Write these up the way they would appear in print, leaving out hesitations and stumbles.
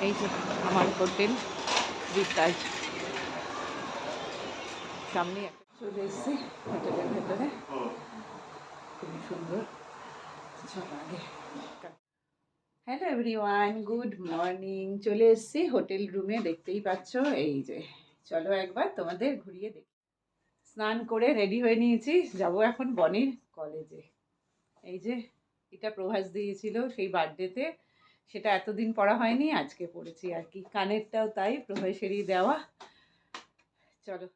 এই যে আমার হোটেল বিতাজ, সামনে চলে এসেছি হোটেলের ভেতরে, খুবই সুন্দর। চলো আগে। Hello everyone, good morning. চলে এসেছি হোটেল রুমে, দেখতেই পাচ্ছ। এই যে চলো একবার তোমাদের ঘুরিয়ে দেখি। স্নান করে রেডি হয়ে নিয়েছি, যাব এখন বনির কলেজে। এই যে এটা প্রভাস দিয়েছিল সেই বার্থডেতে, সেটা এতদিন পড়া হয়নি, আজকে পড়েছি আর কি। কানেরটাও তাই প্রভাসেরই দেওয়া। চলো।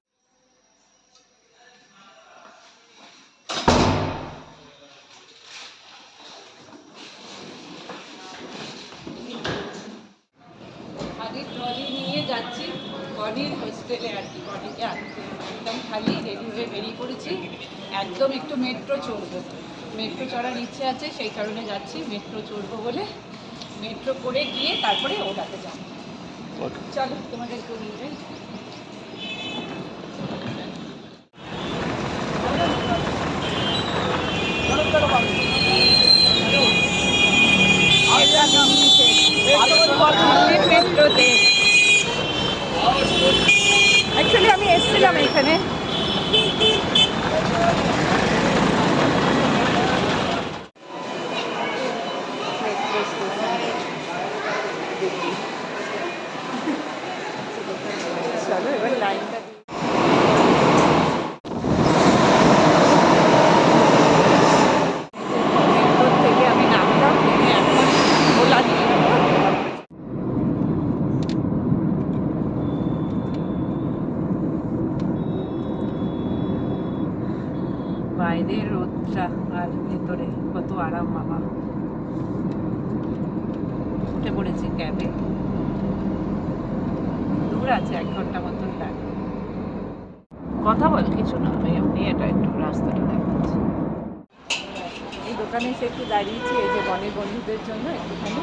খালি ট্রলি নিয়ে যাচ্ছি বনির হোস্টেলে আর কি, বনিকে আনতে। একদম খালি রেডি হয়ে বেরিয়ে পড়েছি, একদম একটু মেট্রো চড়বো, মেট্রো চড়ার ইচ্ছে আছে, সেই কারণে যাচ্ছি। মেট্রো চড়বো বলে মেট্রো করে গিয়ে তারপরে ওটাতে যাবো। চলো তোমাদের একটু নিয়ে যাই। মেট্রোতে অ্যাকচুয়ালি আমি এসেছিলাম এখানে। চলো এবার লাইনটা মেট্রো থেকে আমি নামলাম, নেমে এখন ওলা নিয়ে নেবো। বাইরে রোদটা আর ভেতরে কত আরাম বাবা। উঠে পড়েছি ক্যাবে, দূর আছে, 1 ঘন্টা মতন লাগে। কথা বল, কিছু না, আমি এমনি এটা একটু রাস্তাটা দেখাচ্ছি। এই দোকানে এসে একটু দাঁড়িয়েছি, এই যে বনির বন্ধুদের জন্য একটুখানি।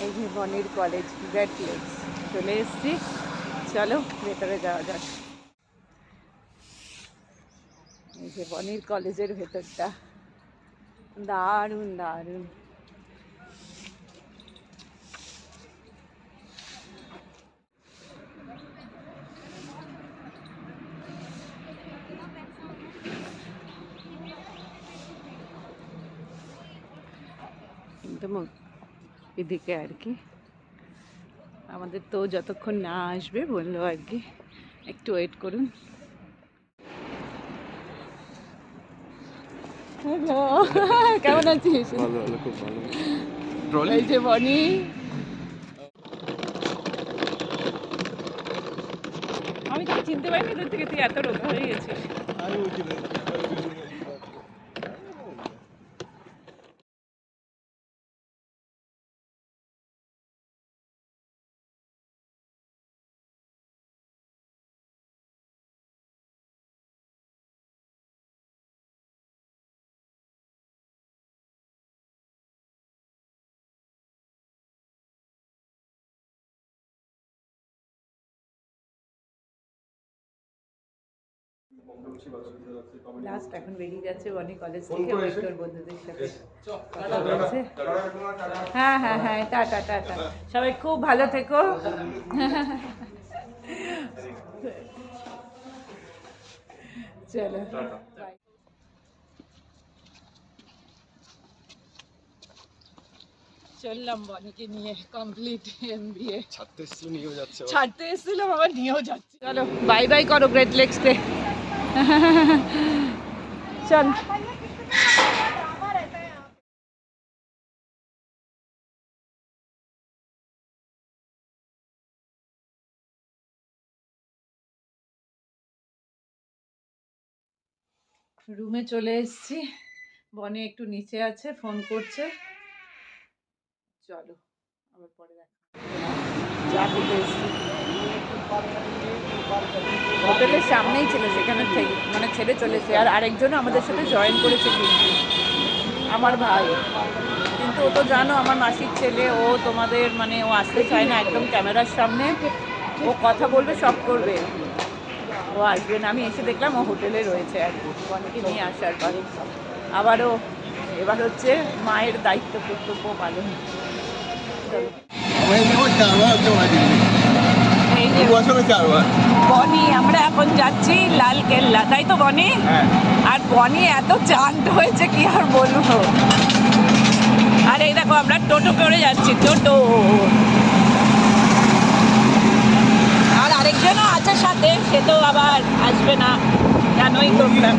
এই যে বনির কলেজ গ্রেট লেকস, চলে এসছি। চলো ভেতরে যাওয়া যাক। এই যে বনির কলেজের ভেতরটা দারুণ দারুণ। একদম এদিকে আর কি। আমাদের তো যতক্ষণ না আসবে বললো আর কি, একটু ওয়েট করুন। হ্যালো, কেমন আছিস? ভালো ভালো, খুব ভালো। এই যে বনি, আমি তোকে চিনতে পারিনি দূর থেকে, তুই এত রোগা হয়ে গেছিস। লাস্ট এখন বেরিয়ে যাচ্ছে বনি কলেজ থেকে, ওই তোর বন্ধুদের সাথে কথা বলছে। হ্যাঁ হ্যাঁ হ্যাঁ, টাটা টাটা, সবাই খুব ভালো থেকো। চলো বাই। চললাম বনিকে নিয়ে, কমপ্লিট এমবিএ ছাড়তে এসেছিল, নিয়েও যাচ্ছে। ছাড়তে এসেছিলাম, আবার নিয়েও যাচ্ছি। চলো বাই বাই করো গ্রেট লেকসকে। চল। রুমে চলে এসেছি, বনি একটু নিচে আছে, ফোন করছে। চলো আবার পরে দেখা। চা খেতে এসেছি, হোটেলের সামনেই ছিল, সেখানে থেকে মানে ছেড়ে চলেছে। আর আরেকজনও আমাদের সাথে জয়েন করেছে, কিন্তু আমার ভাই। কিন্তু ও তো জানো আমার মাসির ছেলে, ও তোমাদের মানে ও আসতে চায় না একদম ক্যামেরার সামনে। ও কথা বলবে, সব করবে, ও আসবে না। আমি এসে দেখলাম ও হোটেলে রয়েছে আর কি, অনেকে নিয়ে আসার পরে। আবারও এবার হচ্ছে মায়ের দায়িত্ব কর্তব্য পালন। এই যে বনি, আমরা এখন যাচ্ছি লাল কেল্লা, তাই তো বনি? আর বনি এত চান্দ হয়েছে কি আর বলবো। আর এই দেখো আমরা টোটো করে যাচ্ছি, টোটো। আর আরেকজনও আছে সাথে, সে তো আবার আসবে না, জানোই তোমরা।